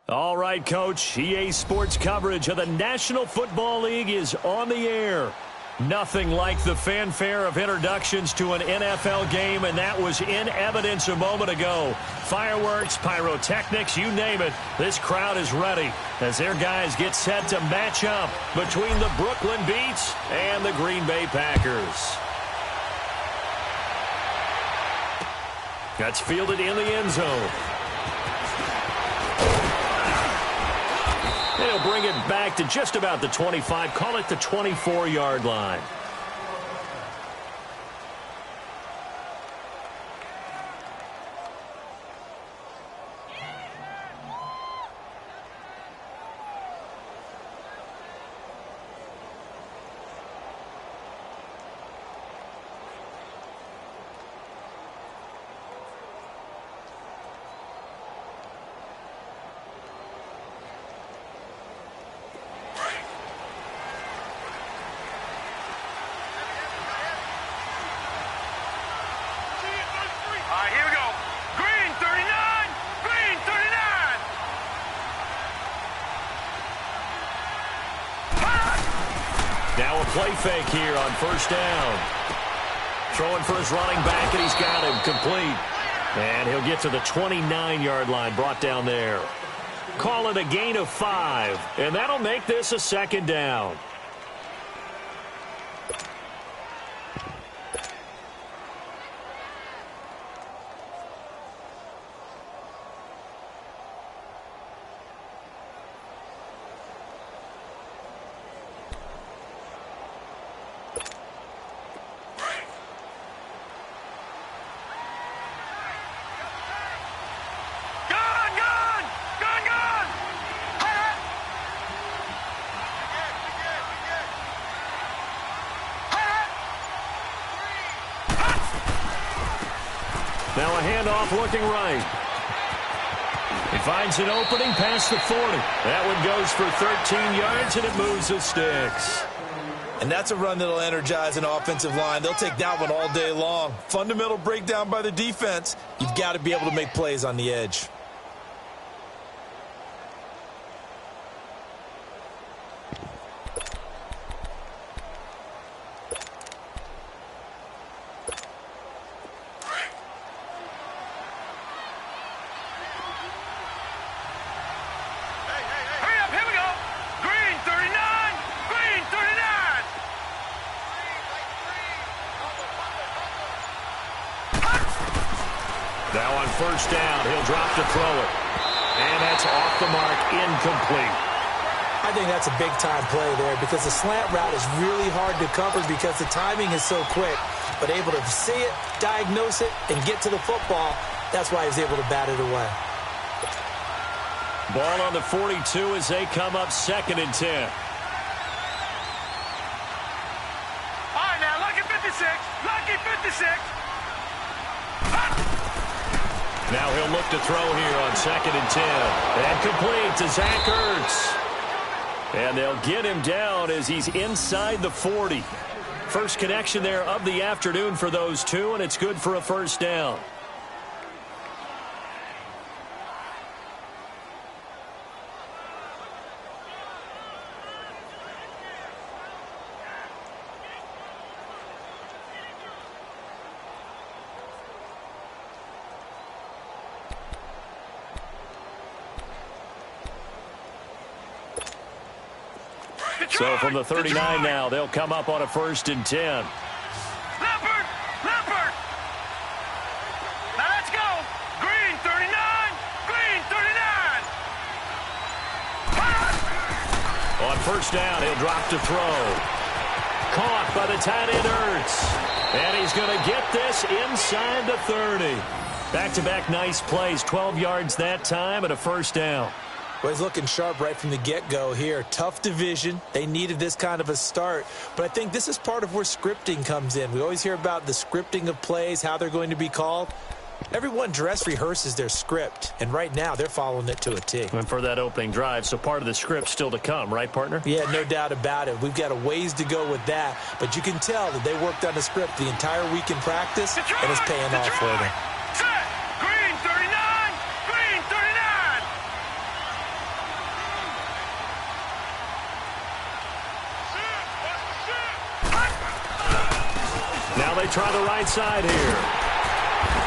All right, Coach. EA Sports coverage of the National Football League is on the air. Nothing like the fanfare of introductions to an NFL game, and that was in evidence a moment ago. Fireworks, pyrotechnics, you name it. This crowd is ready as their guys get set to match up between the Brooklyn Beats and the Green Bay Packers. That's fielded in the end zone. And he'll bring it back to just about the 25, call it the 24-yard line. Now a play fake here on first down. Throwing for his running back, and he's got him complete. And he'll get to the 29-yard line, brought down there. Call it a gain of 5, and that'll make this a second down. Now a handoff looking right. He finds an opening past the 40. That one goes for 13 yards, and it moves the sticks. And that's a run that'll energize an offensive line. They'll take that one all day long. Fundamental breakdown by the defense. You've got to be able to make plays on the edge. Now on first down, he'll drop to throw it. And that's off the mark, incomplete. I think that's a big-time play there because the slant route is really hard to cover because the timing is so quick. But able to see it, diagnose it, and get to the football, that's why he's able to bat it away. Ball on the 42 as they come up 2nd and 10. All right, now, lucky 56. Lucky 56. Now he'll look to throw here on 2nd and 10. And complete to Zach Ertz. And they'll get him down as he's inside the 40. First connection there of the afternoon for those two, and it's good for a first down. So from the 39 now, they'll come up on a 1st and 10. Leopard! Leopard! Now let's go! Green 39! Green 39! On first down, he'll drop to throw. Caught by the tight end Ertz. And he's going to get this inside the 30. Back-to-back nice plays, 12 yards that time and a first down. Well, he's looking sharp right from the get-go here. Tough division. They needed this kind of a start. But I think this is part of where scripting comes in. We always hear about the scripting of plays, how they're going to be called. Everyone dress rehearses their script, and right now they're following it to a T. And for that opening drive, so part of the script still to come, right, partner? Yeah, no doubt about it. We've got a ways to go with that, but you can tell that they worked on the script the entire week in practice, and it's paying off for them. Set! Green 39! they try the right side here.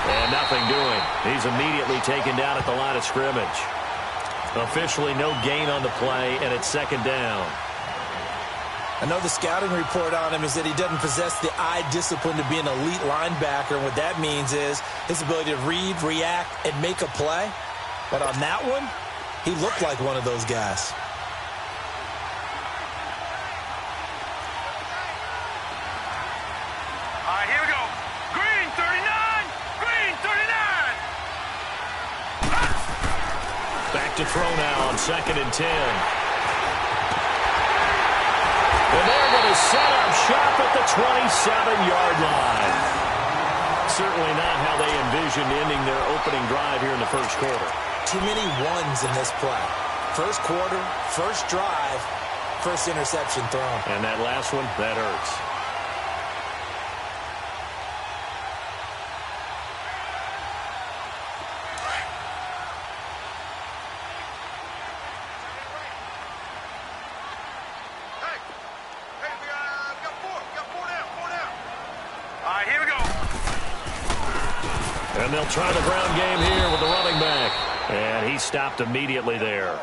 And nothing doing. He's immediately taken down at the line of scrimmage. Officially no gain on the play, and it's second down. I know the scouting report on him is that he doesn't possess the eye discipline to be an elite linebacker. And what that means is his ability to read, react, and make a play. But on that one, he looked like one of those guys. All right, here we go. Green 39. Green 39. Back to throw now on 2nd and 10. And they're going to set up shop at the 27-yard line. Certainly not how they envisioned ending their opening drive here in the first quarter. Too many ones in this play. First quarter, first drive, first interception thrown. And that last one, that hurts. And they'll try the ground game here with the running back. And he stopped immediately there.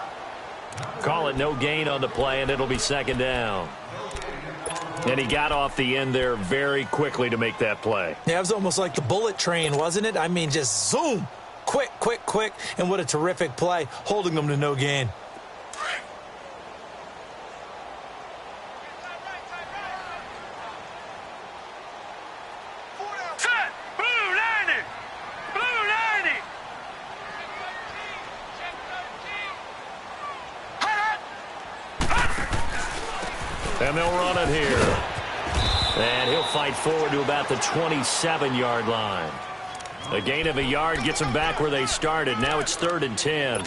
Call it no gain on the play, and it'll be second down. And he got off the end there very quickly to make that play. Yeah, it was almost like the bullet train, wasn't it? I mean, just zoom. Quick, quick, quick. And what a terrific play, holding them to no gain. And they'll run it here. And he'll fight forward to about the 27-yard line. A gain of a yard gets them back where they started. Now it's 3rd and 10.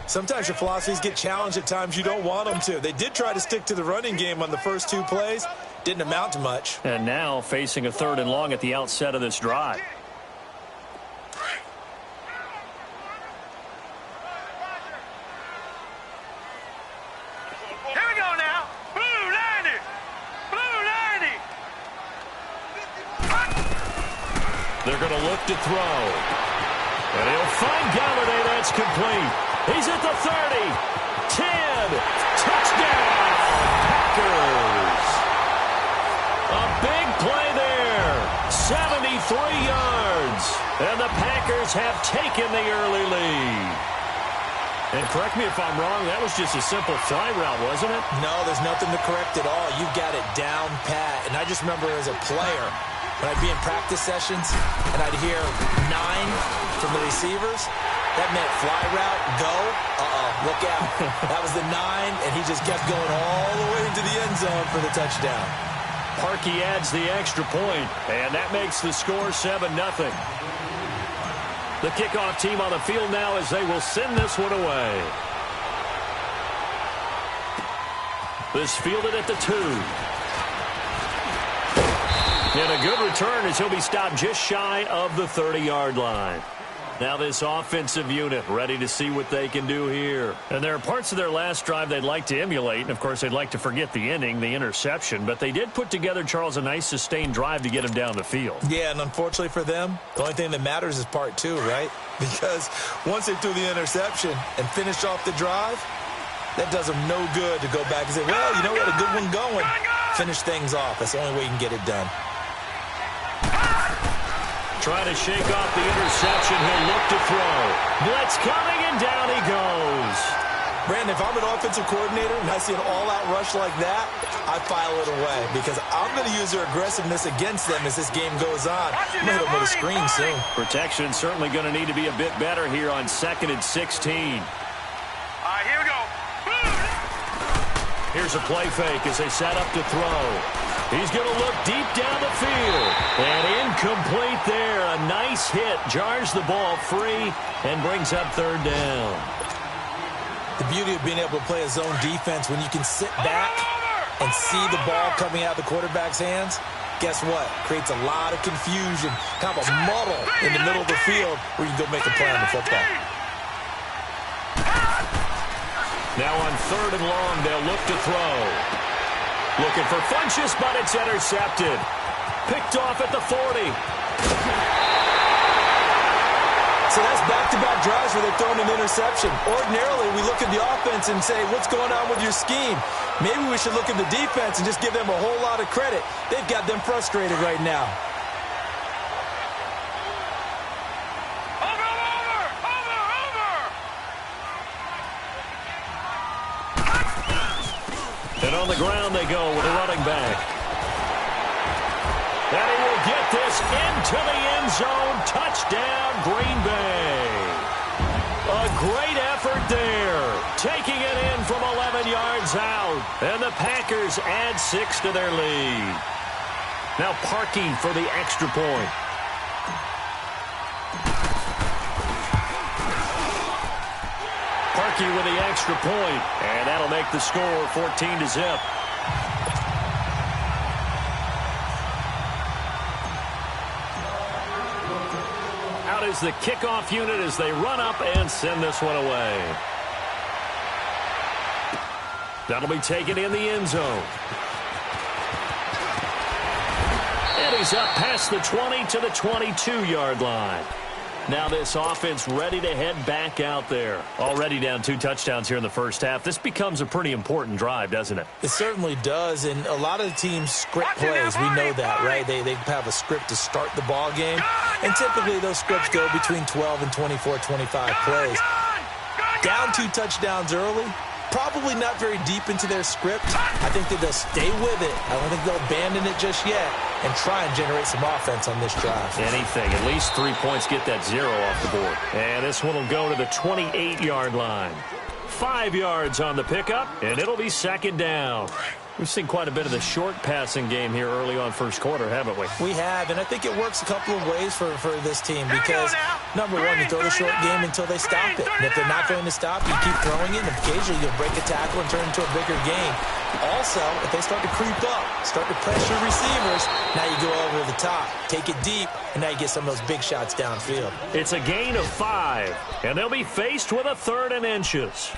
Sometimes your philosophies get challenged at times you don't want them to. They did try to stick to the running game on the first 2 plays. Didn't amount to much. And now facing a 3rd and long at the outset of this drive. They're going to look to throw. And he'll find Galladay. That's complete. He's at the 30. 10. Touchdown, Packers. A big play there. 73 yards. And the Packers have taken the early lead. And correct me if I'm wrong, that was just a simple fly route, wasn't it? No, there's nothing to correct at all. You got it down pat. And I just remember as a player, when I'd be in practice sessions and I'd hear 9 from the receivers, that meant fly route, go, look out. That was the 9, and he just kept going all the way into the end zone for the touchdown. Parkey adds the extra point, and that makes the score 7-0. The kickoff team on the field now as they will send this one away. This fielded at the 2. And a good return as he'll be stopped just shy of the 30-yard line. Now this offensive unit ready to see what they can do here. And there are parts of their last drive they'd like to emulate. And, of course, they'd like to forget the inning, the interception. But they did put together, Charles, a nice sustained drive to get him down the field. Yeah, and unfortunately for them, the only thing that matters is part 2, right? Because once they threw the interception and finished off the drive, that does them no good to go back and say, well, you know what, a good one going. Finish things off. That's the only way you can get it done. Trying to shake off the interception. He'll look to throw. Blitz coming, and down he goes. Brandon, if I'm an offensive coordinator and I see an all-out rush like that, I file it away because I'm going to use their aggressiveness against them as this game goes on. I'm going to hit them with a screen soon. Protection certainly going to need to be a bit better here on 2nd and 16. All right, here we go. Here's a play fake as they set up to throw. He's going to look deep down the field. And incomplete there. A nice hit. Jars the ball free and brings up 3rd down. The beauty of being able to play a zone defense when you can sit back and see the ball coming out of the quarterback's hands, guess what? Creates a lot of confusion, kind of a muddle in the middle of the field where you can go make a play on the football. Now on 3rd and long, they'll look to throw. Looking for Funchess, but it's intercepted. picked off at the 40. So that's back-to-back drives where they've thrown an interception. Ordinarily, we look at the offense and say, what's going on with your scheme? Maybe we should look at the defense and just give them a whole lot of credit. They've got them frustrated right now. And on the ground they go with a running back. And he will get this into the end zone. Touchdown, Green Bay. A great effort there. Taking it in from 11 yards out. And the Packers add 6 to their lead. Now Parkey for the extra point. Parkey with the extra point. And that'll make the score 14-0. Is the kickoff unit as they run up and send this one away. That'll be taken in the end zone. And he's up past the 20 to the 22-yard line. Now this offense ready to head back out there. Already down 2 touchdowns here in the first half. This becomes a pretty important drive, doesn't it? It certainly does, and a lot of the teams script plays. We know that, right? They have a script to start the ball game, and typically those scripts go between 12 and 24, 25 plays. Down 2 touchdowns early, probably not very deep into their script. I think that they'll stay with it. I don't think they'll abandon it just yet and try and generate some offense on this drive. Anything. At least 3 points, get that 0 off the board. And this one will go to the 28-yard line. 5 yards on the pickup, and it'll be second down. We've seen quite a bit of the short passing game here early on first quarter, haven't we? We have, and I think it works a couple of ways for this team because, number one, you throw the short game until they stop it. And if they're not going to stop, you keep throwing it, and occasionally you'll break a tackle and turn into a bigger game. Also, if they start to creep up, start to pressure receivers, now you go over the top, take it deep, and now you get some of those big shots downfield. It's a gain of 5, and they'll be faced with a 3rd and inches.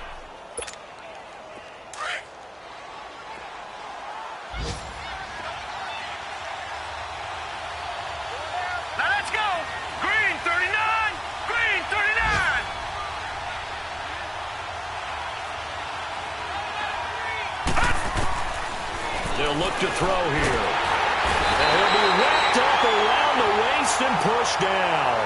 They'll look to throw here. And he'll be wrapped up around the waist and pushed down.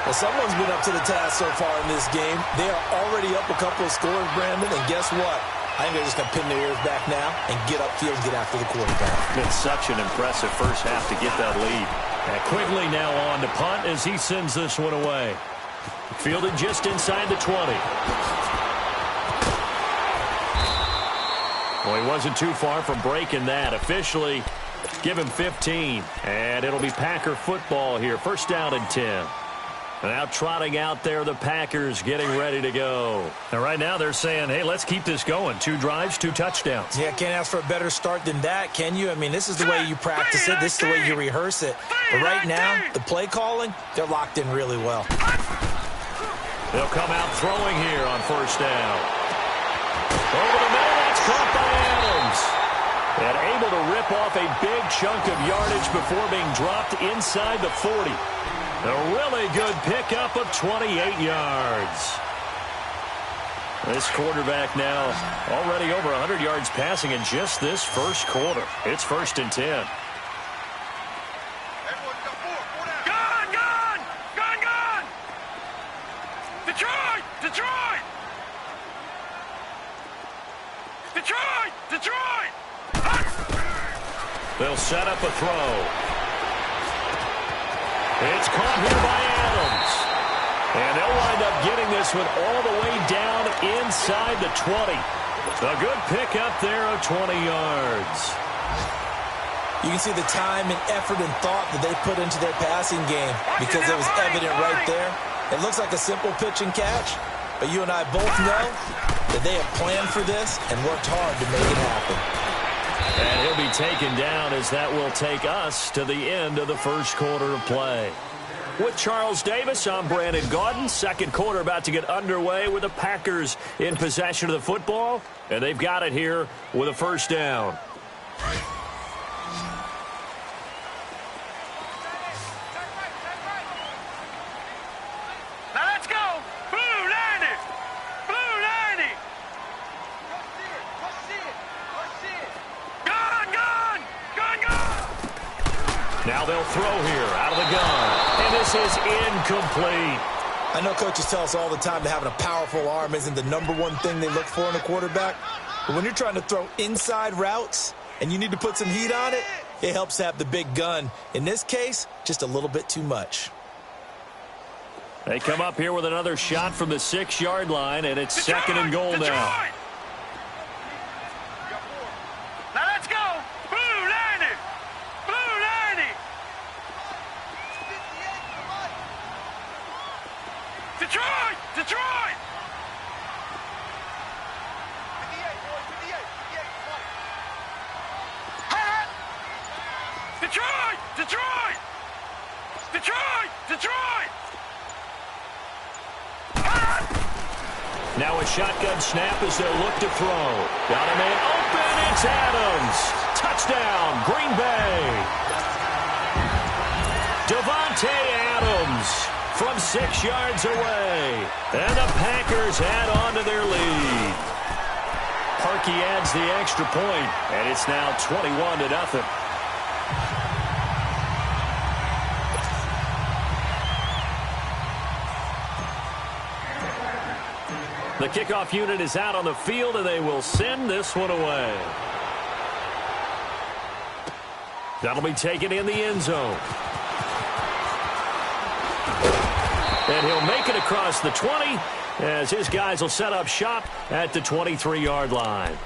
Well, someone's been up to the task so far in this game. They are already up a couple of scores, Brandon, and guess what? I think they're just going to pin their ears back now and get upfield and get after the quarterback. It's such an impressive first half to get that lead. And Quigley now on to punt as he sends this one away. Fielded just inside the 20. Well, he wasn't too far from breaking that. Officially, give him 15. And it'll be Packer football here. First down and 10. Now trotting out there, the Packers getting ready to go. And right now they're saying, hey, let's keep this going. 2 drives, 2 touchdowns. Yeah, can't ask for a better start than that, can you? I mean, this is the way you practice it. This is the way you rehearse it. But right now, the play calling, they're locked in really well. They'll come out throwing here on first down. Over the middle, that's caught by Adams. And able to rip off a big chunk of yardage before being dropped inside the 40. A really good pickup of 28 yards. This quarterback now already over 100 yards passing in just this first quarter. It's first and 10. Detroit! They'll set up a throw. It's caught here by Adams. And they'll wind up getting this one all the way down inside the 20. A good pickup there of 20 yards. You can see the time and effort and thought that they put into their passing game because it was evident right there. It looks like a simple pitch and catch, but you and I both know that they have planned for this and worked hard to make it happen. And he'll be taken down as that will take us to the end of the first quarter of play. With Charles Davis, I'm Brandon Gaudin. Second quarter about to get underway with the Packers in possession of the football. And they've got it here with a first down. Now they'll throw here out of the gun. And this is incomplete. I know coaches tell us all the time that having a powerful arm isn't the number one thing they look for in a quarterback. But when you're trying to throw inside routes and you need to put some heat on it, it helps to have the big gun. In this case, just a little bit too much. They come up here with another shot from the 6-yard line, and it's second and goal now. Now let's go. Blue Liney. Blue Liney. Detroit. Detroit. 58. Detroit. Detroit. Detroit. Detroit. Now a shotgun snap as they'll look to throw. Got a man open. It's Adams. Touchdown, Green Bay. Devontae Adams from 6 yards away. And the Packers add on to their lead. Parkey adds the extra point, and it's now 21-0. The kickoff unit is out on the field, and they will send this one away. That'll be taken in the end zone. And he'll make it across the 20 as his guys will set up shop at the 23-yard line.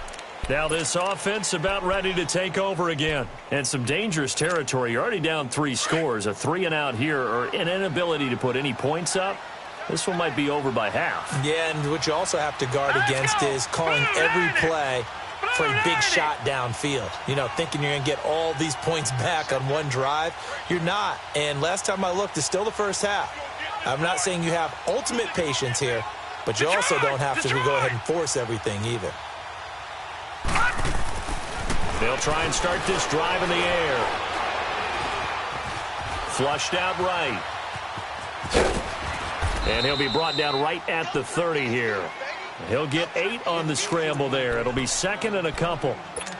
Now this offense about ready to take over again. And some dangerous territory. You're already down 3 scores. A 3-and-out here or an inability to put any points up. This one might be over by half. Yeah, and what you also have to guard against is calling every play for a big shot downfield. You know, thinking you're going to get all these points back on one drive. You're not. And last time I looked, it's still the first half. I'm not saying you have ultimate patience here, but you also don't have to go ahead and force everything either. They'll try and start this drive in the air. Flushed out right. And he'll be brought down right at the 30 here. He'll get 8 on the scramble there. It'll be second and a couple.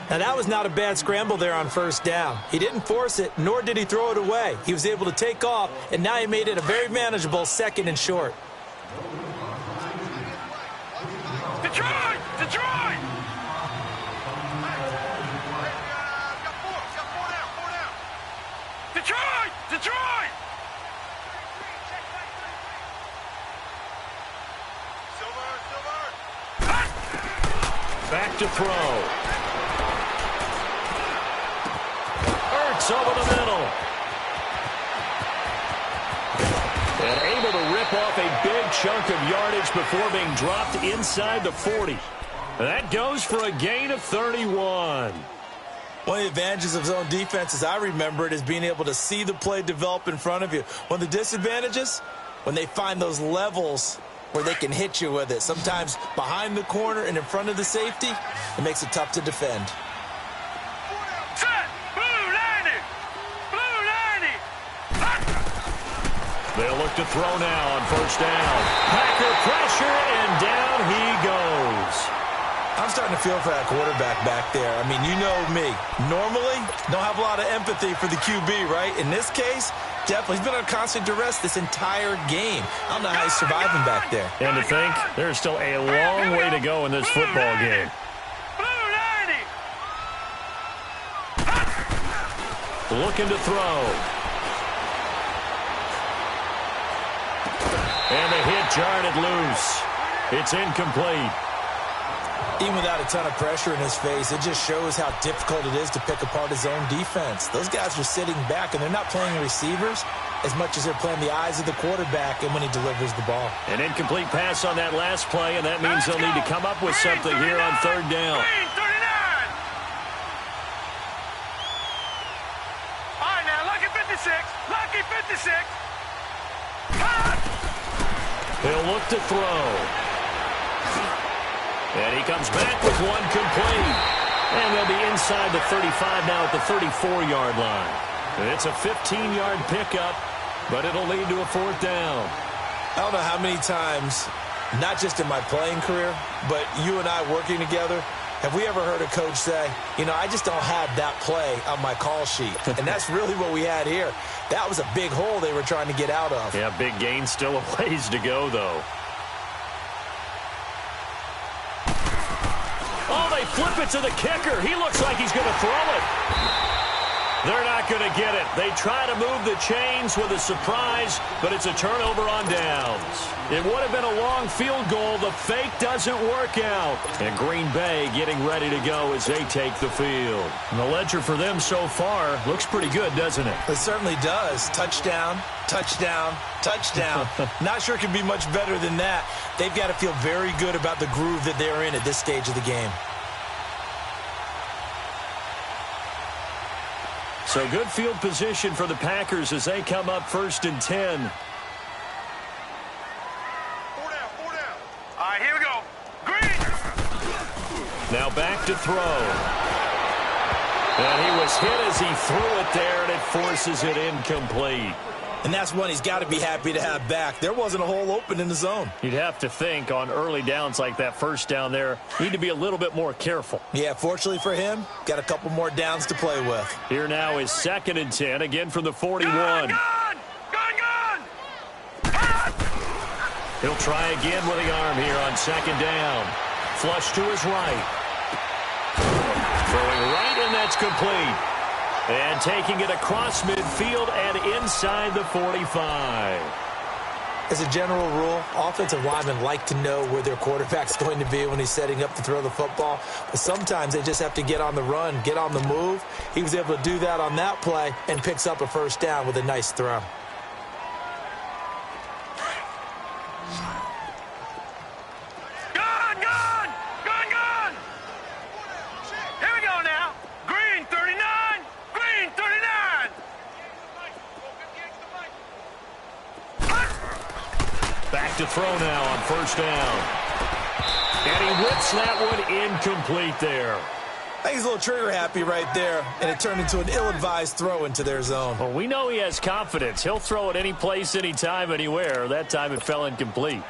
Now, that was not a bad scramble there on first down. He didn't force it, nor did he throw it away. He was able to take off, and now he made it a very manageable second and short. Detroit! Detroit! Detroit! Detroit! Back to throw. Ertz over the middle. And able to rip off a big chunk of yardage before being dropped inside the 40. That goes for a gain of 31. One of the advantages of zone defense, as I remember it, is being able to see the play develop in front of you. One of the disadvantages, when they find those levels where they can hit you with it. Sometimes behind the corner and in front of the safety, it makes it tough to defend. Set! Blue Liney! Blue Liney! They'll look to throw now on first down. Packer pressure, and down he goes. I'm starting to feel for that quarterback back there. I mean, you know me. Normally, don't have a lot of empathy for the QB, right? In this case, definitely. He's been under constant duress this entire game. I don't know how he's surviving back there. And to think, there's still a long way to go in this football game. Blue Liney! Looking to throw. And the hit jarred it loose. It's incomplete. Even without a ton of pressure in his face, it just shows how difficult it is to pick apart his own defense. Those guys are sitting back, and they're not playing receivers as much as they're playing the eyes of the quarterback and when he delivers the ball. An incomplete pass on that last play, and that means they'll need to come up with something here on third down. Green 39! All right, now, lucky 56. Lucky 56. Cut! They'll look to throw. And he comes back with one complete. And they'll be inside the 35 now at the 34-yard line. And it's a 15-yard pickup, but it'll lead to a fourth down. I don't know how many times, not just in my playing career, but you and I working together, Have we ever heard a coach say, you know, I just don't have that play on my call sheet? And that's really what we had here. That was a big hole they were trying to get out of. Yeah, big gain, still a ways to go, though. Oh, they flip it to the kicker. He looks like he's going to throw it. They're not going to get it. They try to move the chains with a surprise, but it's a turnover on downs. It would have been a long field goal. The fake doesn't work out. And Green Bay getting ready to go as they take the field. And the ledger for them so far looks pretty good, doesn't it? It certainly does. Touchdown, touchdown, touchdown. Not sure it can be much better than that. They've got to feel very good about the groove that they're in at this stage of the game. So good field position for the Packers as they come up 1st and 10. 4 down, 4 down. All right, here we go. Green. Now back to throw. And he was hit as he threw it there, and it forces it incomplete. And that's one he's got to be happy to have back. There wasn't a hole open in the zone. You'd have to think on early downs like that first down there, need to be a little bit more careful. Yeah, fortunately for him, got a couple more downs to play with. Here now is 2nd and 10, again from the 41. Gun! He'll try again with the arm here on 2nd down. Flush to his right. Throwing right, and that's complete. And taking it across midfield and inside the 45. As a general rule, offensive linemen like to know where their quarterback's going to be when he's setting up to throw the football. But sometimes they just have to get on the run, get on the move. He was able to do that on that play and picks up a 1st down with a nice throw. Here we go now. Green 39. Green 39. Back to throw now on 1st down. And he whips that one incomplete there. I think he's a little trigger happy right there, and it turned into an ill-advised throw into their zone. Well, we know he has confidence. He'll throw it any place, anytime, anywhere. That time it fell incomplete.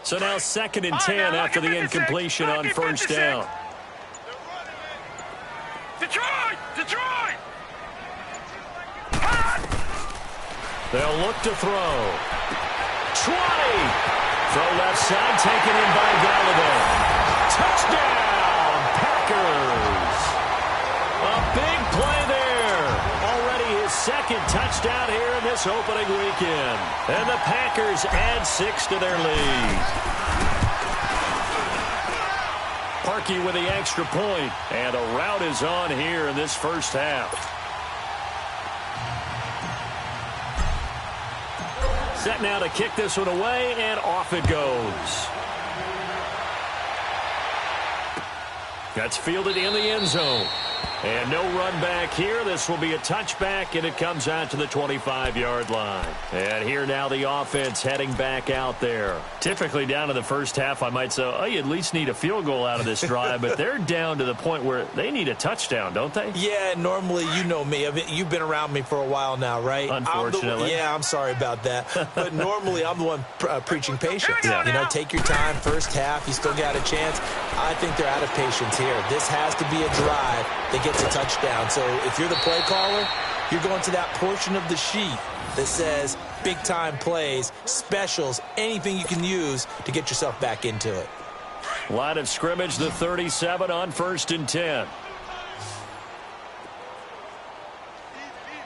So now 2nd and 10 after the incompletion on 1st down. Detroit! Detroit! They'll look to throw. 20! Throw left side, taken in by Galladay. Touchdown, Packers! A big play there. Already his 2nd touchdown here in this opening weekend. And the Packers add 6 to their lead. Parkey with the extra point, and a rout is on here in this 1st half. Set now to kick this one away, and off it goes. That's fielded in the end zone. And no run back here. This will be a touchback, and it comes out to the 25-yard line. And here now the offense heading back out there. Typically down to the 1st half, I might say, oh, you at least need a field goal out of this drive. But they're down to the point where they need a touchdown, don't they? Yeah, normally, you know me. You've been around me for a while now, right? Unfortunately. I'm sorry about that. But normally, I'm the one preaching patience. Yeah. You know, take your time, 1st half. You still got a chance. I think they're out of patience here. This has to be a drive that gets a touchdown. So if you're the play caller, you're going to that portion of the sheet that says big-time plays, specials, anything you can use to get yourself back into it. Line of scrimmage, the 37 on 1st and 10.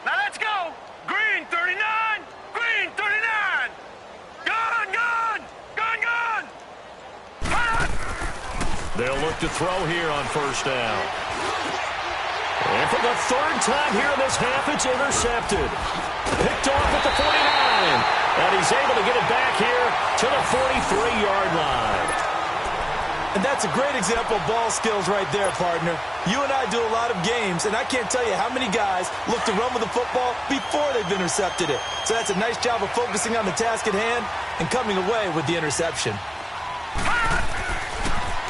Now let's go. Green 39. Green 39. Gun, gun, gun, gun. They'll look to throw here on 1st down. And for the 3rd time here in this half, it's intercepted. Picked off at the 49. And he's able to get it back here to the 43-yard line. And that's a great example of ball skills right there, partner. You and I do a lot of games, and I can't tell you how many guys look to run with the football before they've intercepted it. So that's a nice job of focusing on the task at hand and coming away with the interception.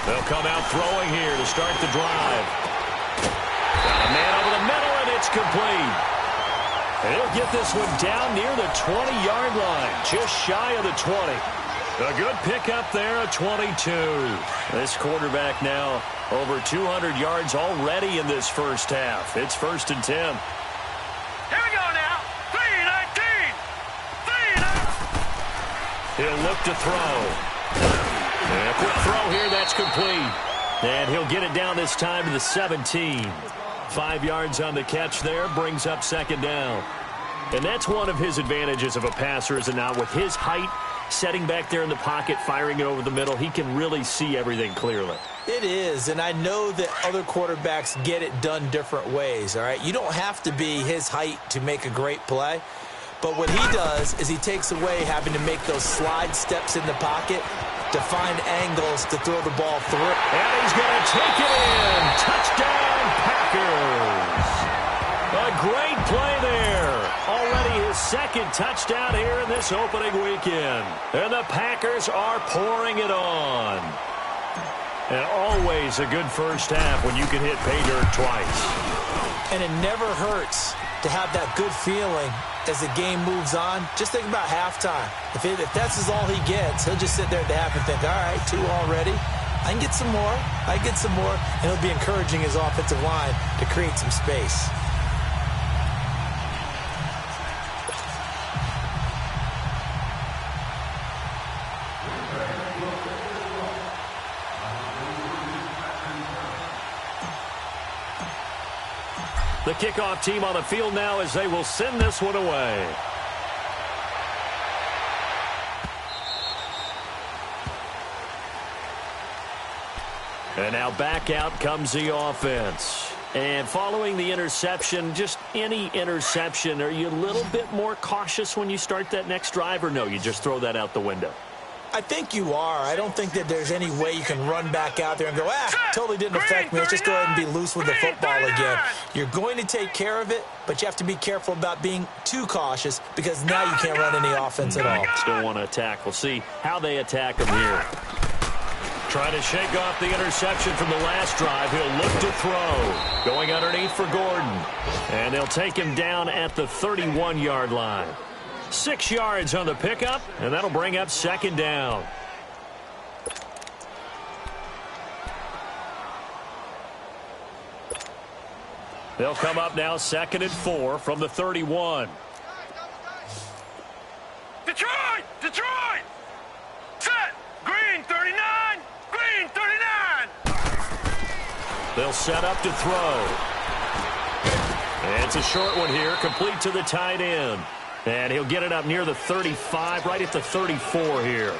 They'll come out throwing here to start the drive. Got a man over the middle, and it's complete. And he'll get this one down near the 20-yard line, just shy of the 20. A good pickup there, a 22. This quarterback now over 200 yards already in this first half. It's 1st and 10. Here we go now. 3-19. 3-19. He'll look to throw. And a quick throw here, that's complete. And he'll get it down this time to the 17. 5 yards on the catch there, brings up 2nd down. And that's one of his advantages of a passer, is it not? With his height, setting back there in the pocket, firing it over the middle, he can really see everything clearly. It is, and I know that other quarterbacks get it done different ways, all right? You don't have to be his height to make a great play, but what he does is he takes away having to make those slide steps in the pocket to find angles to throw the ball through. And he's going to take it in. Touchdown, Packers. A great play there. Already his 2nd touchdown here in this opening weekend. And the Packers are pouring it on. And always a good first half when you can hit pay dirt twice. And it never hurts to have that good feeling as the game moves on. Just think about halftime. If that's all he gets, he'll just sit there at the half and think, all right, 2 already. I can get some more. I can get some more. And he'll be encouraging his offensive line to create some space. The kickoff team on the field now as they will send this one away. And now back out comes the offense. And following the interception, just any interception, are you a little bit more cautious when you start that next drive, or no, you just throw that out the window? I think you are. I don't think that there's any way you can run back out there and go, totally didn't affect me. Let's just go ahead and be loose with the football again. You're going to take care of it, but you have to be careful about being too cautious because now you can't run any offense at all. Still want to attack. We'll see how they attack him here. Trying to shake off the interception from the last drive. He'll look to throw. Going underneath for Gordon. And they'll take him down at the 31-yard line. 6 yards on the pickup, and that'll bring up 2nd down. They'll come up now 2nd and 4 from the 31. Detroit! Detroit! Set! Green 39! Green 39! They'll set up to throw. And it's a short one here, complete to the tight end. And he'll get it up near the 35, right at the 34 here.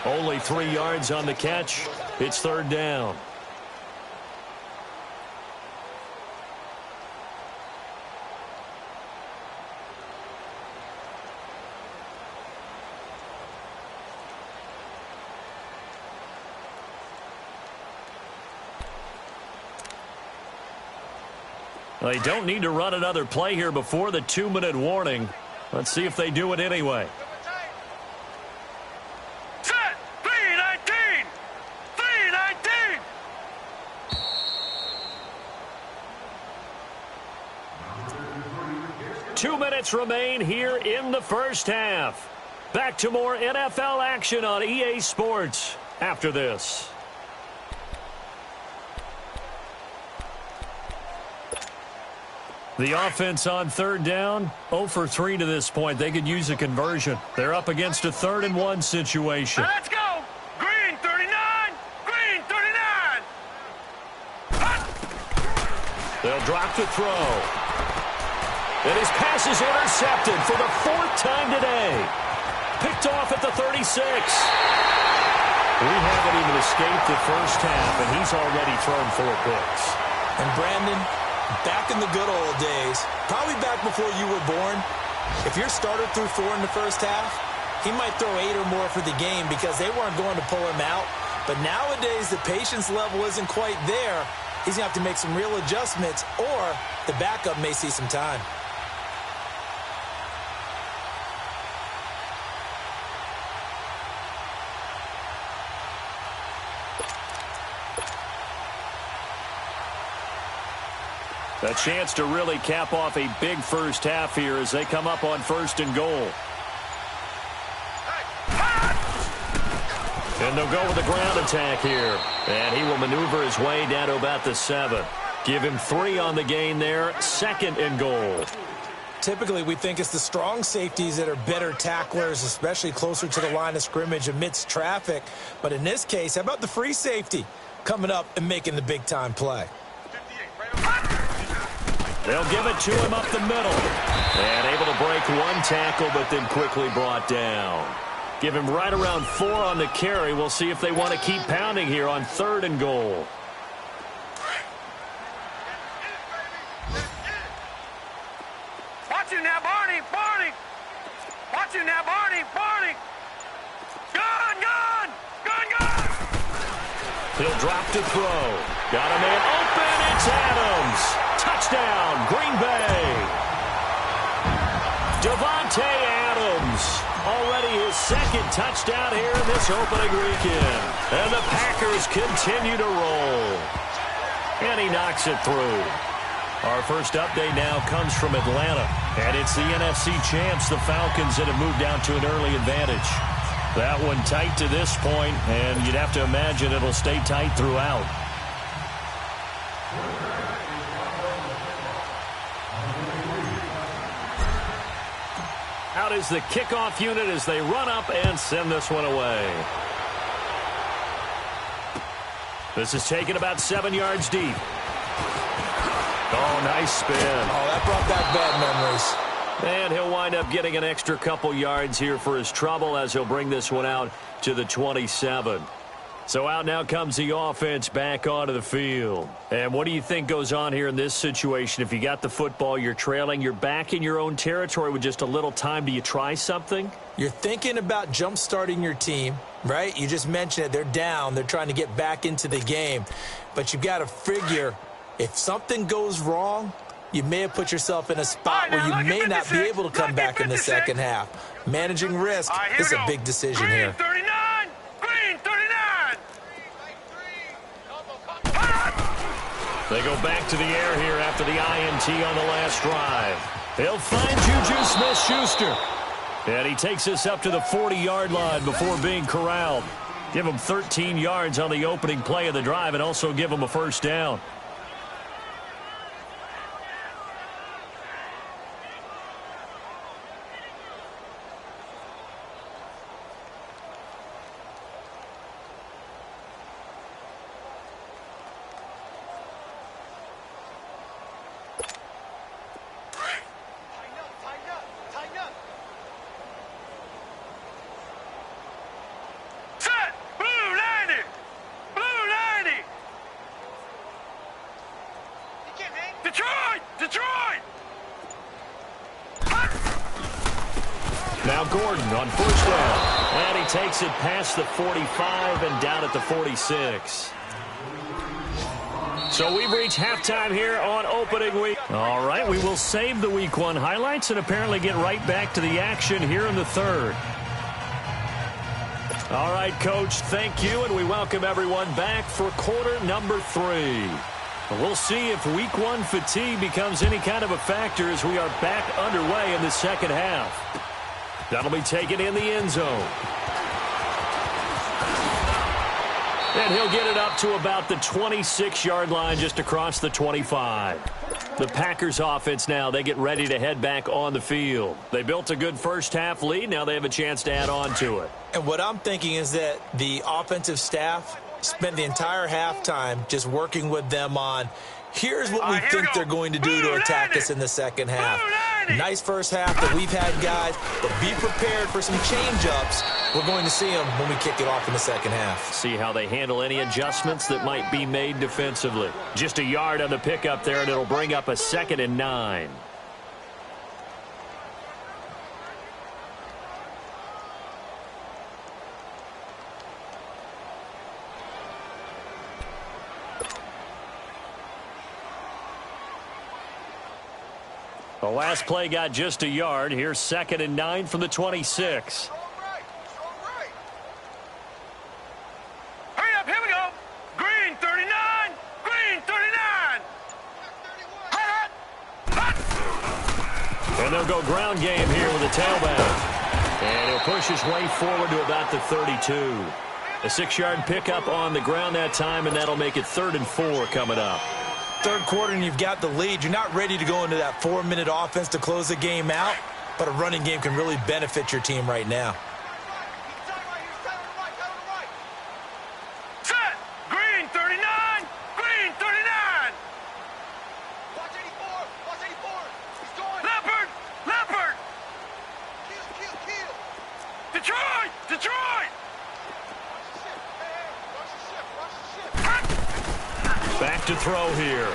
Only 3 yards on the catch. It's 3rd down. They don't need to run another play here before the 2-minute warning. Let's see if they do it anyway. Set! 3-19! 3-19! 2 minutes remain here in the first half. Back to more NFL action on EA Sports after this. The offense on 3rd down, 0 for 3 to this point. They could use a conversion. They're up against a 3rd and 1 situation. Now let's go! Green 39! Green 39! Hot! They'll drop to throw. And his pass is intercepted for the 4th time today. Picked off at the 36. We haven't even escaped the first half, and he's already thrown 4 picks. And Brandon, back in the good old days, probably back before you were born, if your starter threw 4 in the first half, he might throw 8 or more for the game because they weren't going to pull him out But nowadays, the patience level isn't quite there. He's going to have to make some real adjustments, or the backup may see some time. A chance to really cap off a big first half here as they come up on 1st and goal. And they'll go with a ground attack here. And he will maneuver his way down to about the 7. Give him 3 on the gain there. 2nd and goal. Typically, we think it's the strong safeties that are better tacklers, especially closer to the line of scrimmage amidst traffic. But in this case, how about the free safety coming up and making the big-time play? They'll give it to him up the middle. And able to break 1 tackle, but then quickly brought down. Give him right around 4 on the carry. We'll see if they want to keep pounding here on 3rd and goal. Watch him now, Barney! Barney! Watch him now, Barney! Barney! Gun! Gun! Gun! Gun! He'll drop to throw. Got a man open. It's Adams. Touchdown, Green Bay. Devontae Adams. Already his 2nd touchdown here in this opening weekend. And the Packers continue to roll. And he knocks it through. Our first update now comes from Atlanta. And it's the NFC champs, the Falcons, that have moved out to an early advantage. That one tight to this point, and you'd have to imagine it'll stay tight throughout. Out is the kickoff unit as they run up and send this one away. This is taken about 7 yards deep. Oh, nice spin. Oh, that brought back bad memories. And he'll wind up getting an extra couple yards here for his trouble as he'll bring this one out to the 27. So out now comes the offense back onto the field. And what do you think goes on here in this situation? If you got the football, you're trailing, you're back in your own territory with just a little time. Do you try something? You're thinking about jump-starting your team, right? You just mentioned it. They're down. They're trying to get back into the game. But you've got to figure if something goes wrong, you may have put yourself in a spot where you may not be able to come back in the second half. Managing risk is a big decision here. Green 39! Green 39! They go back to the air here after the INT on the last drive. They'll find Juju Smith-Schuster. And he takes us up to the 40-yard line before being corralled. Give him 13 yards on the opening play of the drive and also give him a first down. Now Gordon on first down. And he takes it past the 45 and down at the 46. So we've reached halftime here on opening week. All right, we will save the week 1 highlights and apparently get right back to the action here in the 3rd. All right, Coach, thank you, and we welcome everyone back for quarter number 3. We'll see if week 1 fatigue becomes any kind of a factor as we are back underway in the second half. That'll be taken in the end zone. And he'll get it up to about the 26-yard line just across the 25. The Packers offense now, they get ready to head back on the field. They built a good first half lead. Now they have a chance to add on to it. And what I'm thinking is that the offensive staff spent the entire halftime just working with them on, here's what we think they're going to do to attack us in the second half. Nice first half that we've had, guys, but be prepared for some change-ups. We're going to see them when we kick it off in the second half. See how they handle any adjustments that might be made defensively. Just a yard on the pickup there, and it'll bring up a 2nd and 9. The last play got just a yard. Here's 2nd and 9 from the 26. Hurry up, here we go. Green 39. Green 39. Hot, hot. And they'll go ground game here with a tailback. And he'll push his way forward to about the 32. A 6-yard pickup on the ground that time, and that'll make it 3rd and 4 coming up. Third quarter and you've got the lead. You're not ready to go into that 4-minute offense to close the game out, but a running game can really benefit your team right now. Set. Green 39. Green 39. Watch 84. Watch 84. He's going. Leopard. Leopard. Kill. Detroit. Detroit. Watch the ship. Watch the ship. Back to throw here.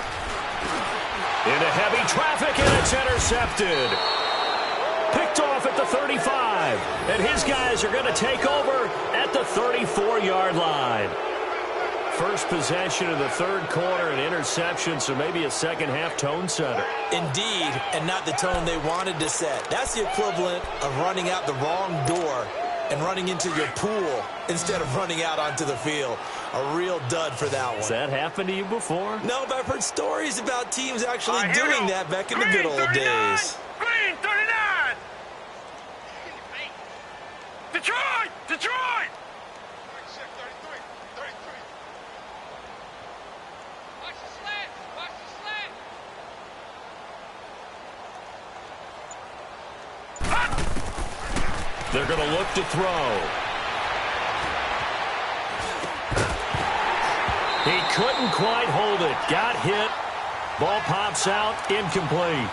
Into heavy traffic, and it's intercepted. Picked off at the 35. And his guys are going to take over at the 34-yard line. First possession of the third quarter, an interception, so maybe a second-half tone setter. Indeed, and not the tone they wanted to set. That's the equivalent of running out the wrong door and running into your pool instead of running out onto the field. A real dud for that one. Has that happened to you before? No, but I've heard stories about teams actually All right, here we doing go. that back in the Green good old 39. days. Green 39. Detroit. Detroit. Watch the ship. 33. 33. Watch the slant. Watch the slant. They're going to look to throw. He couldn't quite hold it. Got hit. Ball pops out. Incomplete.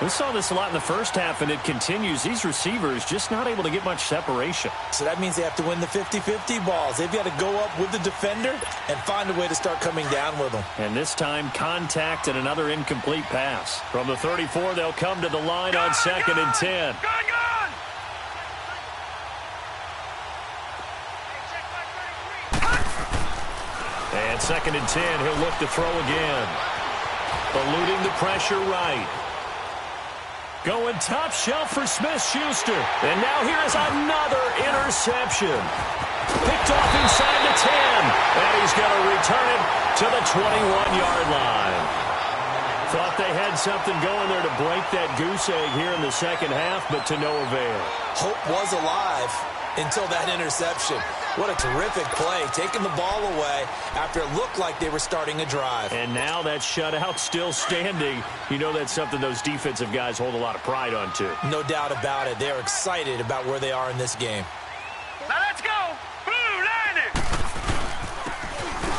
We saw this a lot in the first half, and it continues. These receivers just not able to get much separation. So that means they have to win the 50-50 balls. They've got to go up with the defender and find a way to start coming down with them. And this time, contact and another incomplete pass. From the 34, they'll come to the line on 2nd and 10. Gun. And 2nd and 10, he'll look to throw again. Eluding the pressure right. Going top shelf for Smith-Schuster. And now here is another interception. Picked off inside the 10. And he's going to return it to the 21-yard line. Thought they had something going there to break that goose egg here in the second half, but to no avail. Hope was alive until that interception. What a terrific play, taking the ball away after it looked like they were starting a drive. And now that shutout still standing. You know that's something those defensive guys hold a lot of pride on, too. No doubt about it. They're excited about where they are in this game. Now let's go. Blue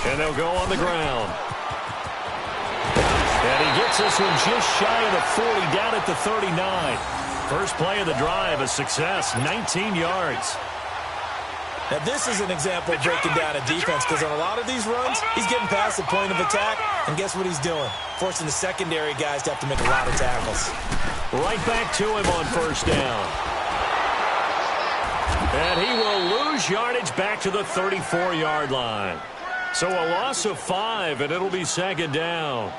90. And they'll go on the ground. And he gets this one just shy of the 40, down at the 39. First play of the drive, a success, 19 yards. Now, this is an example of breaking down a defense, because on a lot of these runs, he's getting past the point of attack, and guess what he's doing? Forcing the secondary guys to have to make a lot of tackles. Right back to him on first down. And he will lose yardage back to the 34-yard line. So a loss of 5, and it'll be 2nd down.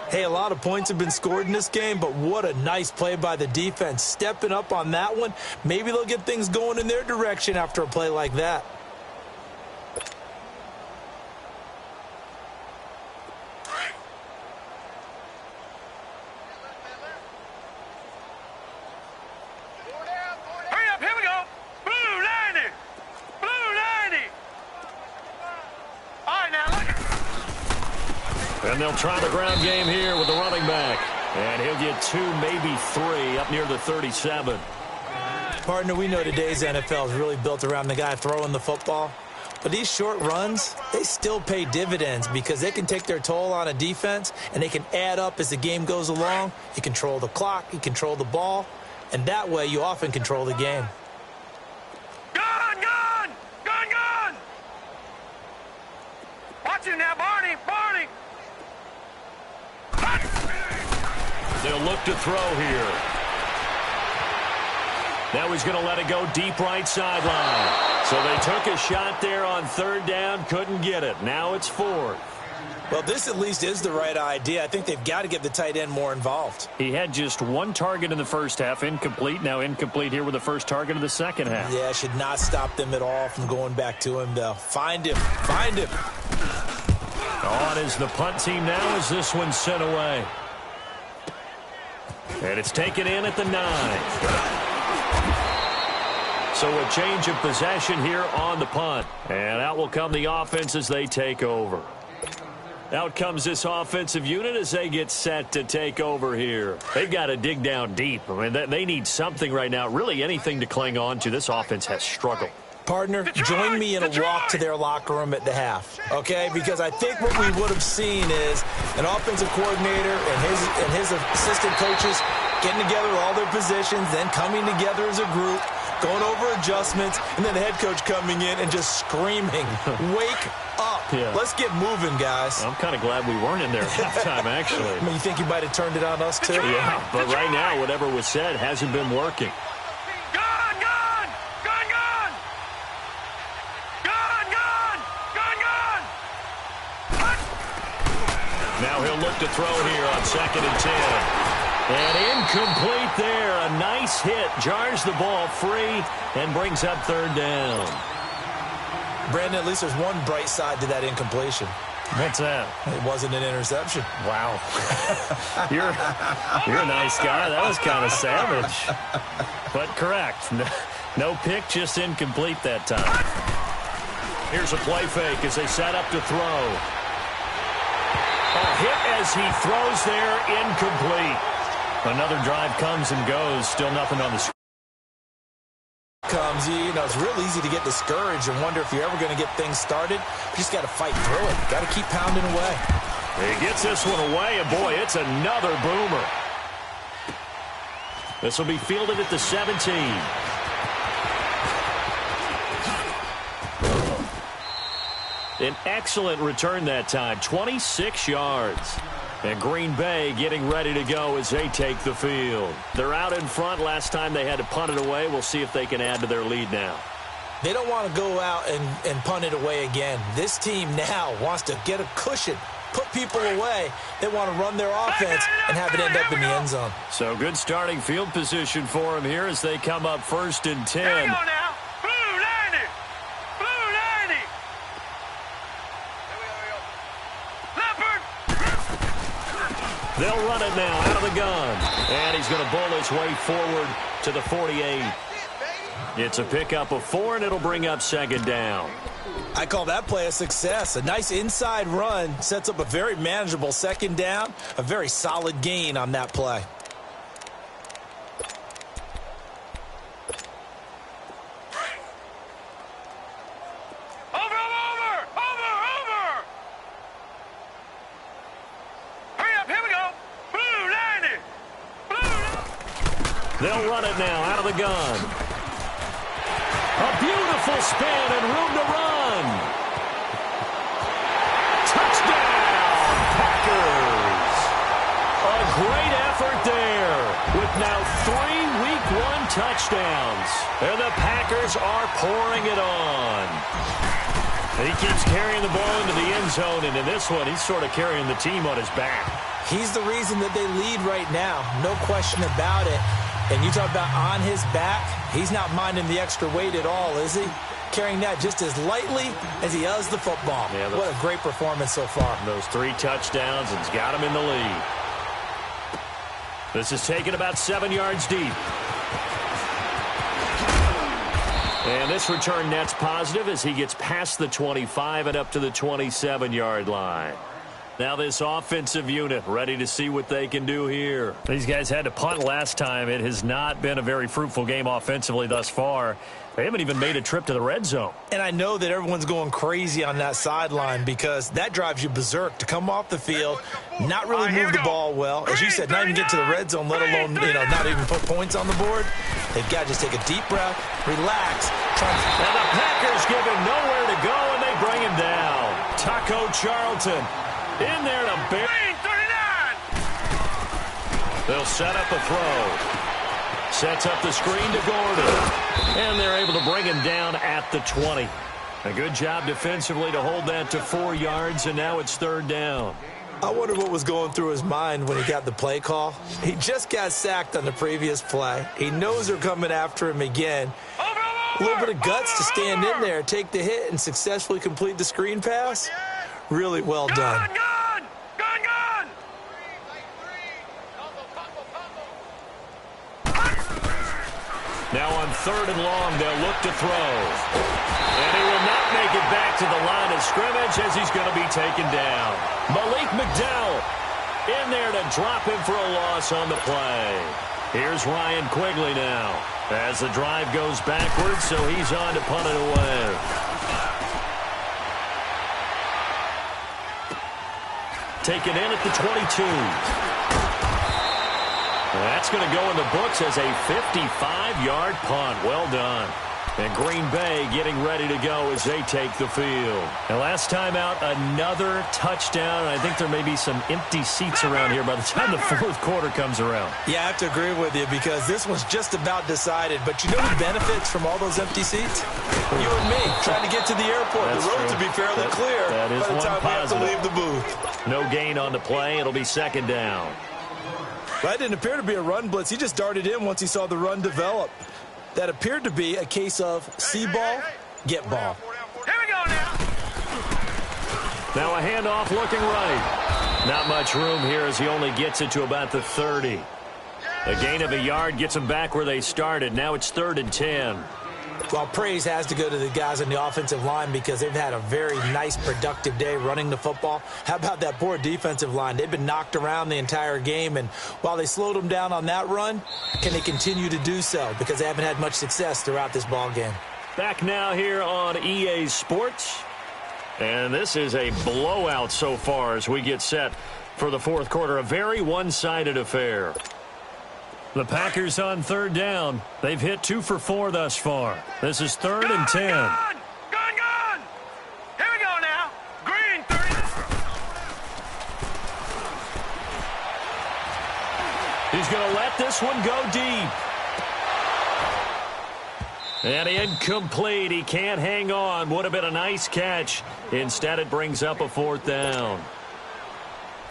Hey, a lot of points have been scored in this game, but what a nice play by the defense. Stepping up on that one. Maybe they'll get things going in their direction after a play like that. Hurry up, here we go. Blue 90. Blue 90. All right, now look. And they'll try the ground game here with the running back. And he'll get 2, maybe 3, up near the 37. Partner, we know today's NFL is really built around the guy throwing the football. But these short runs, they still pay dividends because they can take their toll on a defense, and they can add up as the game goes along. You control the clock, you control the ball, and that way you often control the game. Gun, gun. Gun, gun. Watch him now, Barney. Barney. They'll look to throw here. Now he's going to let it go deep right sideline. So they took a shot there on 3rd down, couldn't get it. Now it's 4th. Well, this at least is the right idea. I think they've got to get the tight end more involved. He had just one target in the first half, incomplete. Now incomplete here with the first target of the second half. Yeah, should not stop them at all from going back to him, though. Find him. Find him. On is the punt team now as this one's sent away. And it's taken in at the 9. So a change of possession here on the punt. And out will come the offense as they take over. Out comes this offensive unit as they get set to take over here. They've got to dig down deep. I mean, they need something right now, really anything to cling on to. This offense has struggled. Partner, join me in a walk to their locker room at the half, okay? Because I think what we would have seen is an offensive coordinator and his assistant coaches getting together all their positions, then coming together as a group, going over adjustments, and then the head coach coming in and just screaming, wake up. Yeah. Let's get moving, guys. I'm kind of glad we weren't in there at halftime, actually. I mean, you think you might have turned it on us, too? Yeah, but right now, whatever was said hasn't been working. Now he'll look to throw here on 2nd and 10. And incomplete there. A nice hit. Jars the ball free and brings up 3rd down. Brandon, at least there's one bright side to that incompletion. What's that? It wasn't an interception. Wow. You're a nice guy. That was kind of savage. But correct. No pick, just incomplete that time. Here's a play fake as they set up to throw. A hit as he throws there, incomplete. Another drive comes and goes, still nothing on the screen. It's real easy to get discouraged and wonder if you're ever going to get things started. You just got to fight through it. Got to keep pounding away. He gets this one away, and boy, it's another boomer. This will be fielded at the 17. An excellent return that time, 26 yards. And Green Bay getting ready to go as they take the field. They're out in front. Last time they had to punt it away. We'll see if they can add to their lead now. They don't want to go out and punt it away again. This team now wants to get a cushion, put people away. They want to run their offense and have it end up in the end zone. So good starting field position for them here as they come up 1st and 10. Here we go now. Blue 90. Blue 90. Leopard. They'll run it now out of the gun. And he's going to bowl his way forward to the 48. It's a pickup of 4, and it'll bring up 2nd down. I call that play a success. A nice inside run sets up a very manageable 2nd down. A very solid gain on that play. They'll run it now out of the gun. A beautiful spin and room to run. Touchdown, Packers. A great effort there with now 3 Week 1 touchdowns. And the Packers are pouring it on. And he keeps carrying the ball into the end zone, and in this one, he's sort of carrying the team on his back. He's the reason that they lead right now. No question about it. And you talk about on his back, he's not minding the extra weight at all, is he? Carrying that just as lightly as he does the football. Yeah, what a great performance so far. Those 3 touchdowns and has got him in the lead. This is taken about 7 yards deep. And this return net's positive as he gets past the 25 and up to the 27-yard line. Now this offensive unit ready to see what they can do here. These guys had to punt last time. It has not been a very fruitful game offensively thus far. They haven't even made a trip to the red zone. And I know that everyone's going crazy on that sideline because that drives you berserk to come off the field, not really move the ball well. As you said, not even get to the red zone, let alone, not even put points on the board. They've got to just take a deep breath, relax. And the Packers give him nowhere to go, and they bring him down. Taco Charlton in there to bear. They'll set up a throw. Sets up the screen to Gordon. And they're able to bring him down at the 20. A good job defensively to hold that to 4 yards, and now it's 3rd down. I wonder what was going through his mind when he got the play call. He just got sacked on the previous play. He knows they're coming after him again. A little bit of guts to stand in there, take the hit, and successfully complete the screen pass. Really well done. Now on 3rd and long, they'll look to throw. And he will not make it back to the line of scrimmage as he's going to be taken down. Malik McDowell in there to drop him for a loss on the play. Here's Ryan Quigley now as the drive goes backwards, so he's on to punt it away. Taken in at the 22. That's going to go in the books as a 55-yard punt. Well done. And Green Bay getting ready to go as they take the field. And last time out, another touchdown. And I think there may be some empty seats around here by the time the 4th quarter comes around. Yeah, I have to agree with you because this one's just about decided. But you know who benefits from all those empty seats? You and me, trying to get to the airport. That's the road true. to be fairly clear that is by the time we have to leave the booth. No gain on the play. It'll be 2nd down. That didn't appear to be a run blitz. He just darted in once he saw the run develop. That appeared to be a case of see ball, get ball. Here we go now. Now a handoff looking right. Not much room here as he only gets it to about the 30. A gain of a yard gets them back where they started. Now it's 3rd and 10. Well, praise has to go to the guys on the offensive line because they've had a very nice, productive day running the football. How about that poor defensive line? They've been knocked around the entire game, and while they slowed them down on that run, can they continue to do so? Because they haven't had much success throughout this ball game. Back now here on EA Sports. And this is a blowout so far as we get set for the 4th quarter. A very one-sided affair. The Packers on 3rd down. They've hit 2 for 4 thus far. This is 3rd and 10. Gone! Here we go now. Green 30. He's going to let this one go deep. And incomplete. He can't hang on. Would have been a nice catch. Instead, it brings up a 4th down.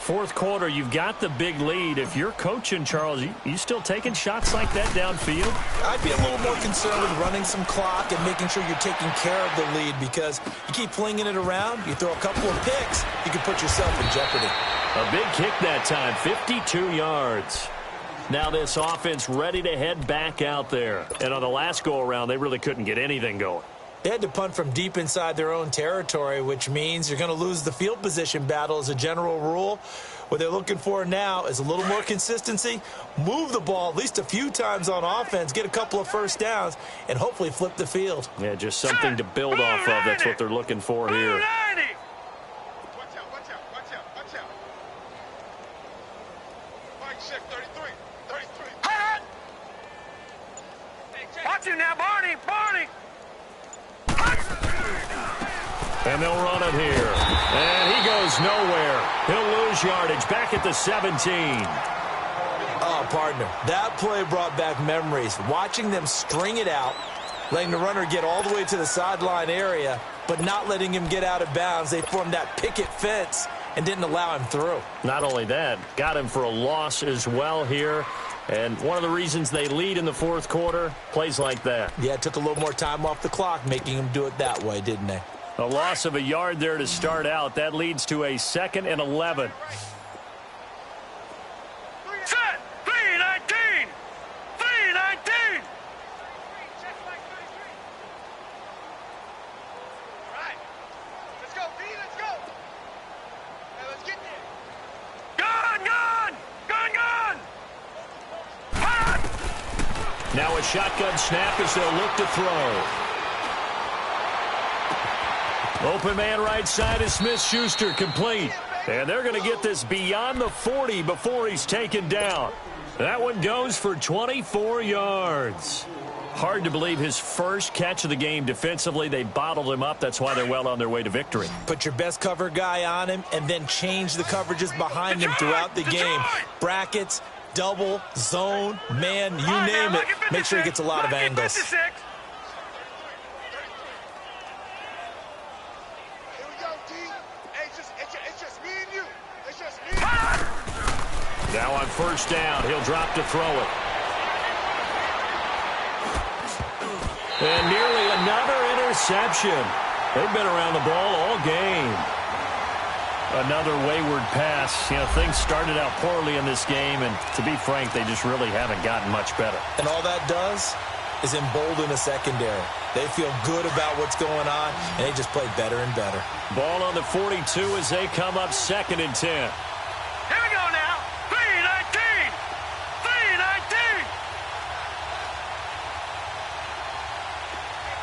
4th quarter, you've got the big lead. If you're coaching, Charles, you still taking shots like that downfield? I'd be a little more concerned with running some clock and making sure you're taking care of the lead because you keep flinging it around, you throw a couple of picks, you can put yourself in jeopardy. A big kick that time, 52 yards. Now this offense ready to head back out there. And on the last go-around, they really couldn't get anything going. They had to punt from deep inside their own territory, which means you're going to lose the field position battle as a general rule. What they're looking for now is a little more consistency, move the ball at least a few times on offense, get a couple of first downs, and hopefully flip the field. Yeah, just something to build off of. That's what they're looking for here. Watch out, watch out, watch out, watch out. Mike shift, 33, 33. Hot! Watch him now, Barney, Barney. And they'll run it here. And he goes nowhere. He'll lose yardage back at the 17. Oh, partner, that play brought back memories. Watching them string it out, letting the runner get all the way to the sideline area, but not letting him get out of bounds. They formed that picket fence and didn't allow him through. Not only that, got him for a loss as well here. And one of the reasons they lead in the 4th quarter, plays like that. Yeah, it took a little more time off the clock, making him do it that way, didn't they? A loss of a yard there to start out. That leads to a 2nd and 11. Set! 3-19! 3-19! All right. Let's go, D, let's go. Hey, let's get there. Gone! Hot! Now a shotgun snap as they'll look to throw. Open man right side is Smith-Schuster, complete. And they're going to get this beyond the 40 before he's taken down. That one goes for 24 yards. Hard to believe his first catch of the game defensively. They bottled him up. That's why they're well on their way to victory. Put your best cover guy on him and then change the coverages behind him throughout the game. Brackets, double, zone, man, you name it. Make sure he gets a lot of angles. Now on first down, he'll drop to throw it. And nearly another interception. They've been around the ball all game. Another wayward pass. You know, things started out poorly in this game, and to be frank, they just really haven't gotten much better. And all that does is embolden a secondary. They feel good about what's going on, and they just play better and better. Ball on the 42 as they come up 2nd and 10. Here we go now. 3-19. 3-19.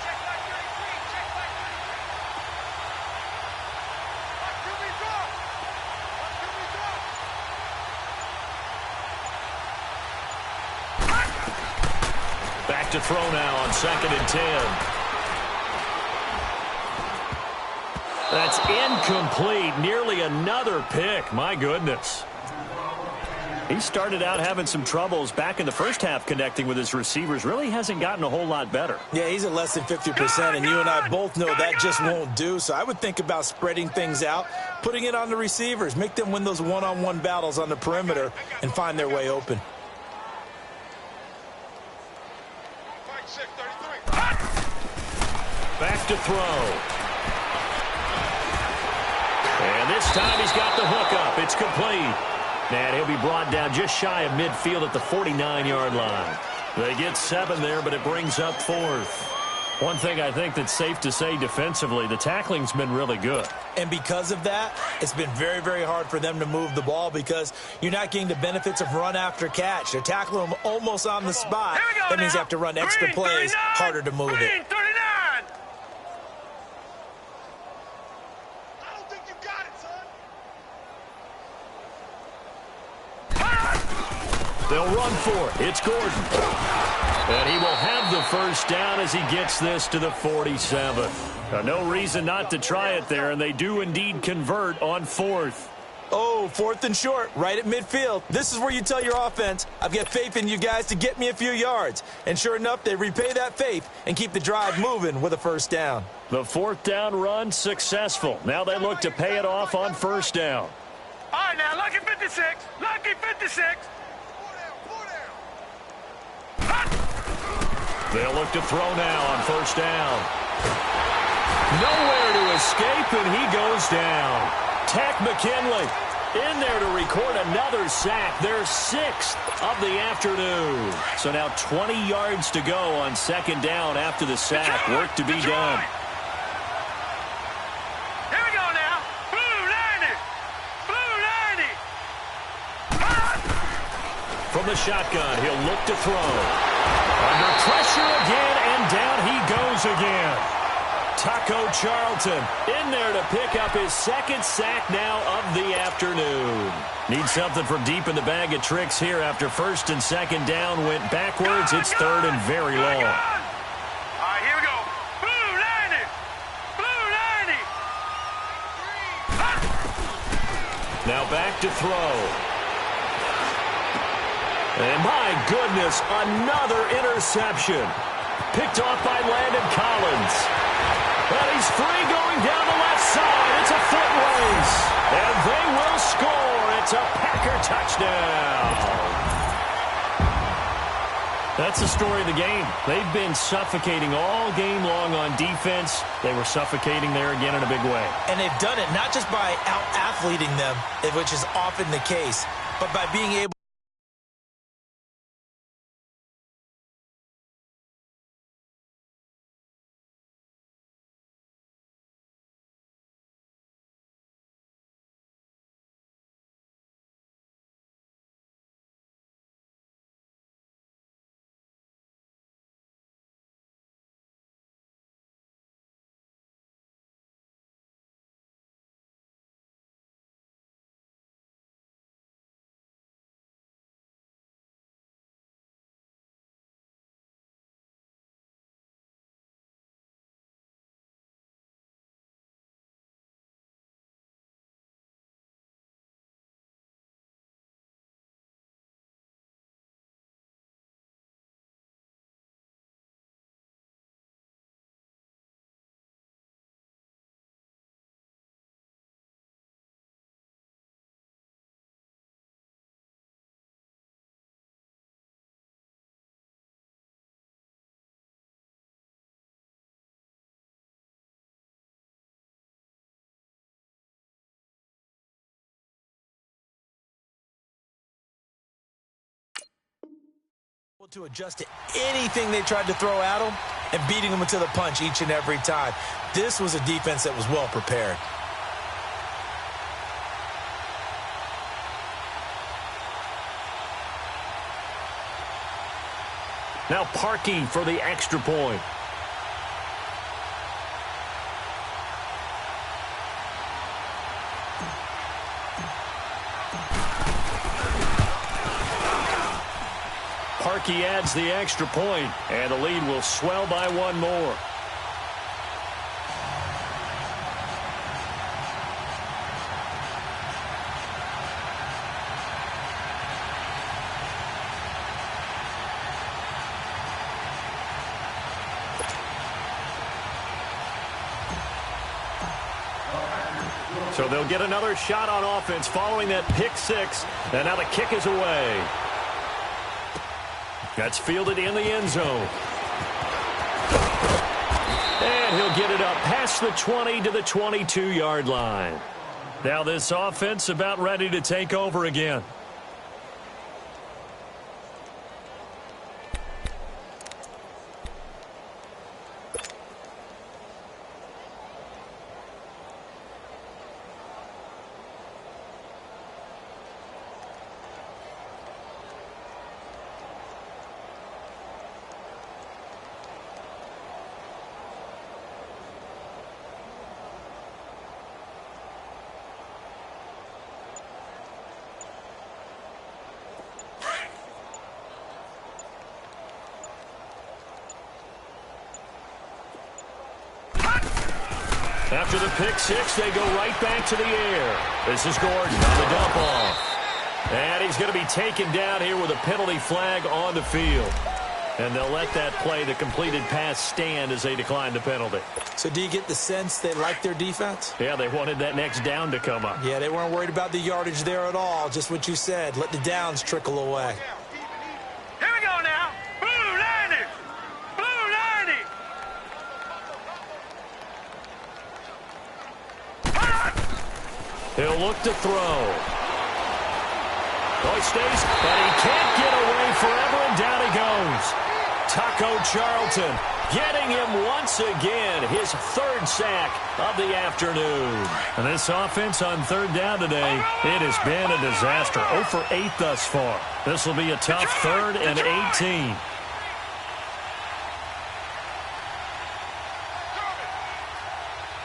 Check back 33. Check back 33. Watch QB draw. Watch QB draw. Back to throw now on 2nd and 10. That's incomplete. Nearly another pick. My goodness. He started out having some troubles back in the first half connecting with his receivers. Really hasn't gotten a whole lot better. Yeah, he's at less than 50%, and you and I both know that just won't do. So I would think about spreading things out, putting it on the receivers, make them win those one-on-one battles on the perimeter, and find their way open. Back to throw. And this time he's got the hook up. It's complete. And he'll be brought down just shy of midfield at the 49-yard line. They get 7 there, but it brings up 4th. One thing I think that's safe to say defensively, the tackling's been really good. And because of that, it's been very, very hard for them to move the ball because you're not getting the benefits of run after catch. They're tackling them almost on the spot. That means you have to run extra plays, harder to move it. They'll run for it. It's Gordon. And he will have the first down as he gets this to the 47. Now, no reason not to try it there, and they do indeed convert on 4th. Oh, 4th and short, right at midfield. This is where you tell your offense, I've got faith in you guys to get me a few yards. And sure enough, they repay that faith and keep the drive moving with a first down. The 4th down run successful. Now they look to pay it off on first down. All right, now, lucky 56. Lucky 56. They'll look to throw now on first down. Nowhere to escape, and he goes down. Tech McKinley in there to record another sack. Their 6th of the afternoon. So now 20 yards to go on 2nd down after the sack. Work to be done. Here we go now. Blue 90. Blue 90. From the shotgun, he'll look to throw. Under pressure again, and down he goes again. Taco Charlton in there to pick up his 2nd sack now of the afternoon. Needs something from deep in the bag of tricks here after 1st and 2nd down went backwards. It's 3rd and very long. All right, here we go. Blue 90. Blue 90. Now back to throw. And my goodness, another interception. Picked off by Landon Collins. And he's free going down the left side. It's a foot race. And they will score. It's a Packer touchdown. That's the story of the game. They've been suffocating all game long on defense. They were suffocating there again in a big way. And they've done it not just by out-athleting them, which is often the case, but by being able To adjust to anything they tried to throw at them and beating them into the punch each and every time. This was a defense that was well prepared. Now Parkey for the extra point. Parkey adds the extra point, and the lead will swell by one more. So they'll get another shot on offense following that pick six, and now the kick is away. That's fielded in the end zone. And he'll get it up past the 20 to the 22-yard line. Now this offense about ready to take over again. After the pick six, they go right back to the air. This is Gordon on the dump off. And he's going to be taken down here with a penalty flag on the field. And they'll let that play, the completed pass, stand as they decline the penalty. So do you get the sense they like their defense? Yeah, they wanted that next down to come up. Yeah, they weren't worried about the yardage there at all. Just what you said. Let the downs trickle away. Here we go now. Blue 90. Blue 90. He'll look to throw. Oh, he stays, but he can't get away forever, and down he goes. Taco Charlton getting him once again, his third sack of the afternoon. And this offense on third down today, it has been a disaster. 0 for 8 thus far. This will be a tough third and 18.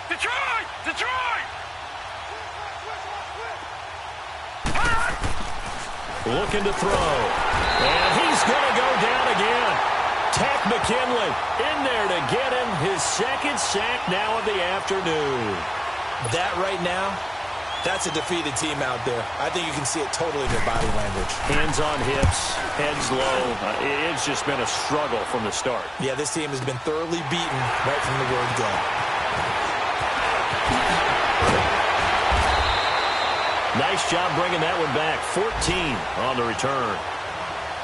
Detroit! Detroit! Looking to throw. And he's going to go down again. Tack McKinley in there to get him his second sack now of the afternoon. That right now, that's a defeated team out there. I think you can see it totally in their body language. Hands on hips, heads low. It's just been a struggle from the start. Yeah, this team has been thoroughly beaten right from the word go. Nice job bringing that one back. 14 on the return.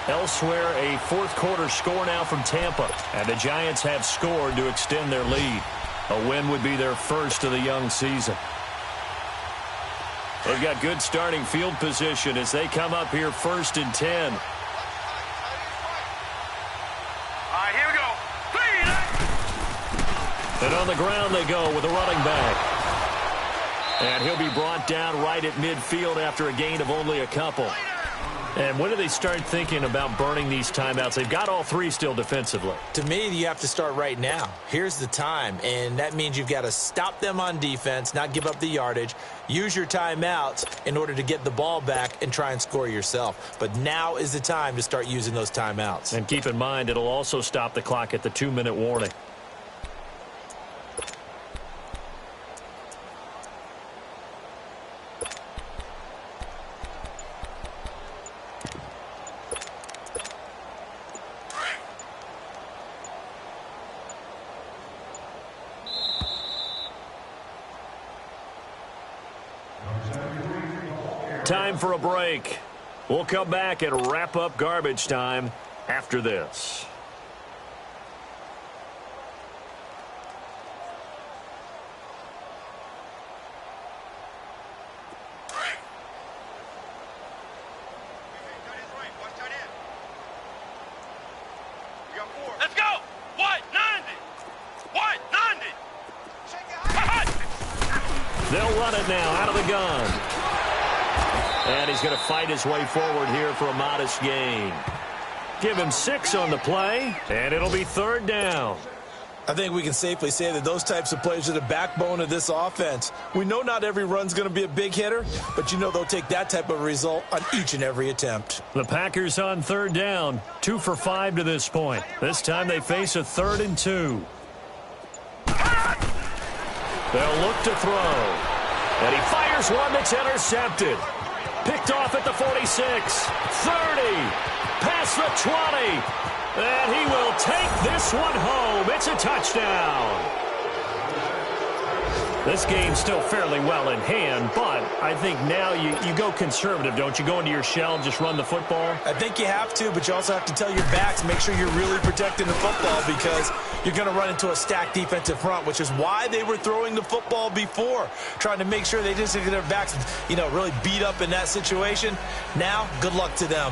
Elsewhere, a fourth quarter score now from Tampa. And the Giants have scored to extend their lead. A win would be their first of the young season. They've got good starting field position as they come up here 1st and 10. All right, here we go. Please. And on the ground they go with a running back. And he'll be brought down right at midfield after a gain of only a couple. And when do they start thinking about burning these timeouts? They've got all three still defensively. To me, you have to start right now. Here's the time, and that means you've got to stop them on defense, not give up the yardage, use your timeouts in order to get the ball back and try and score yourself. But now is the time to start using those timeouts. And keep in mind, it'll also stop the clock at the 2-minute warning. Time for a break. We'll come back and wrap up garbage time after this. They'll run it now out of the gun. And he's going to fight his way forward here for a modest gain. Give him 6 on the play, and it'll be 3rd down. I think we can safely say that those types of plays are the backbone of this offense. We know not every run's going to be a big hitter, but you know they'll take that type of result on each and every attempt. The Packers on 3rd down, 2 for 5 to this point. This time they face a 3rd and 2. They'll look to throw. And he fires one that's intercepted. Picked off at the 46, 30, past the 20. And he will take this one home. It's a touchdown. This game's still fairly well in hand, but I think now you go conservative, don't you? Go into your shell and just run the football? I think you have to, but you also have to tell your backs, make sure you're really protecting the football because you're going to run into a stacked defensive front, which is why they were throwing the football before, trying to make sure they didn't get their backs, really beat up in that situation. Now, good luck to them.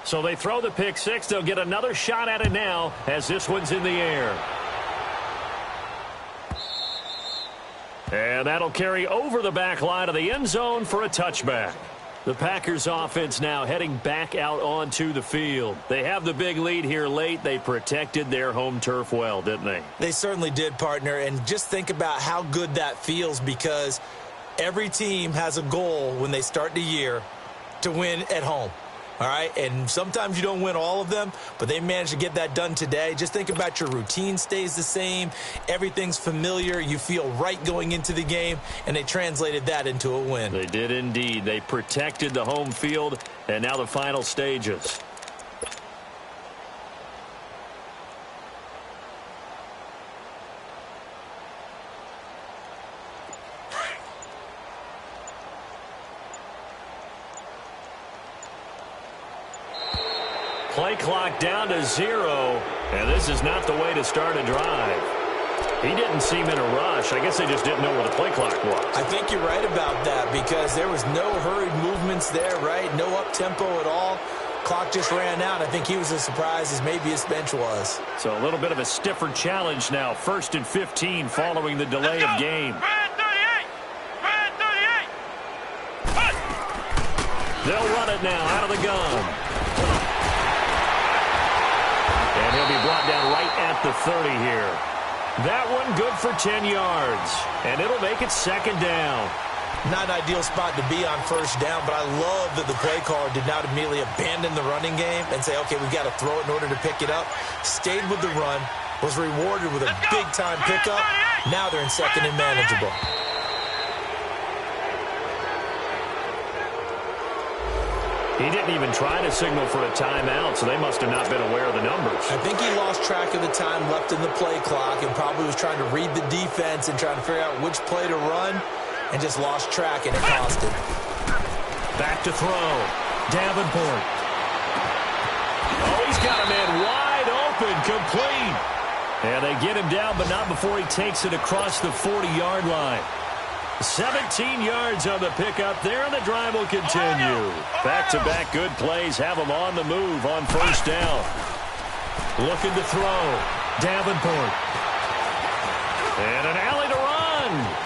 So they throw the pick 6. They'll get another shot at it now as this one's in the air. And that'll carry over the back line of the end zone for a touchback. The Packers offense now heading back out onto the field. They have the big lead here late. They protected their home turf well, didn't they? They certainly did, partner. And just think about how good that feels because every team has a goal when they start the year to win at home. All right, and sometimes you don't win all of them, but they managed to get that done today. Just think about your routine stays the same. Everything's familiar. You feel right going into the game, and they translated that into a win. They did indeed. They protected the home field, and now the final stages. Play clock down to 0, and this is not the way to start a drive. He didn't seem in a rush. I guess they just didn't know where the play clock was. I think you're right about that because there was no hurried movements there, right? No up-tempo at all. Clock just ran out. I think he was as surprised as maybe his bench was. So a little bit of a stiffer challenge now. 1st and 15 following the delay of game. They'll run it now out of the gun. And he'll be brought down right at the 30 here. That one good for 10 yards. And it'll make it 2nd down. Not an ideal spot to be on 1st down, but I love that the play caller did not immediately abandon the running game and say, okay, we've got to throw it in order to pick it up. Stayed with the run, was rewarded with a big-time pickup. Now they're in 2nd and manageable. He didn't even try to signal for a timeout, so they must have not been aware of the numbers. I think he lost track of the time left in the play clock and probably was trying to read the defense and trying to figure out which play to run and just lost track, and it cost him. Back to throw. Davenport. Oh, he's got a man wide open, complete. And they get him down, but not before he takes it across the 40-yard line. 17 yards on the pickup there, and the drive will continue. Back-to-back good plays have them on the move on 1st down. Looking to throw. Davenport. And an alley to run.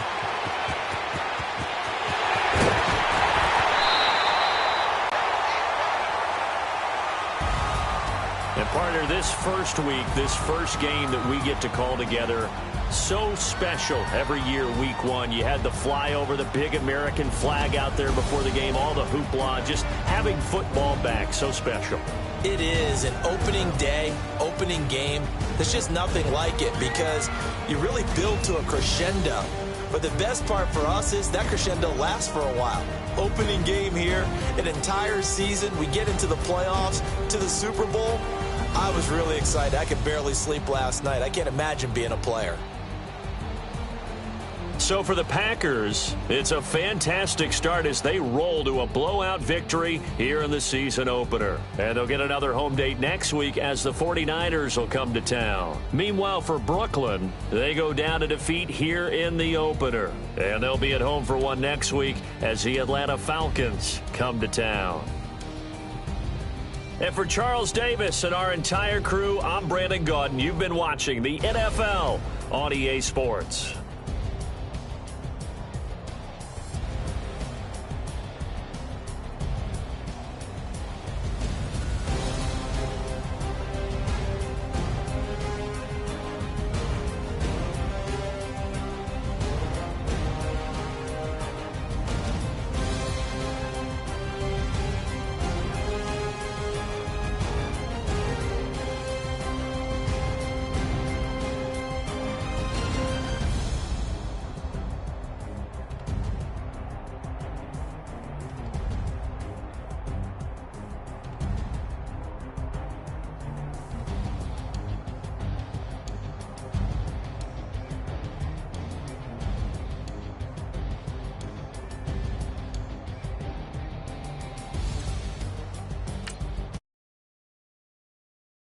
And partner, this first week, this first game that we get to call together, so special every year, week 1. You had the flyover, the big American flag out there before the game, all the hoopla, just having football back, so special. It is an opening day, opening game. There's just nothing like it because you really build to a crescendo. But the best part for us is that crescendo lasts for a while. Opening game here, an entire season. We get into the playoffs, to the Super Bowl. I was really excited. I could barely sleep last night. I can't imagine being a player. So for the Packers, it's a fantastic start as they roll to a blowout victory here in the season opener. And they'll get another home date next week as the 49ers will come to town. Meanwhile, for Brooklyn, they go down to defeat here in the opener. And they'll be at home for one next week as the Atlanta Falcons come to town. And for Charles Davis and our entire crew, I'm Brandon Gaudin. You've been watching the NFL on EA Sports.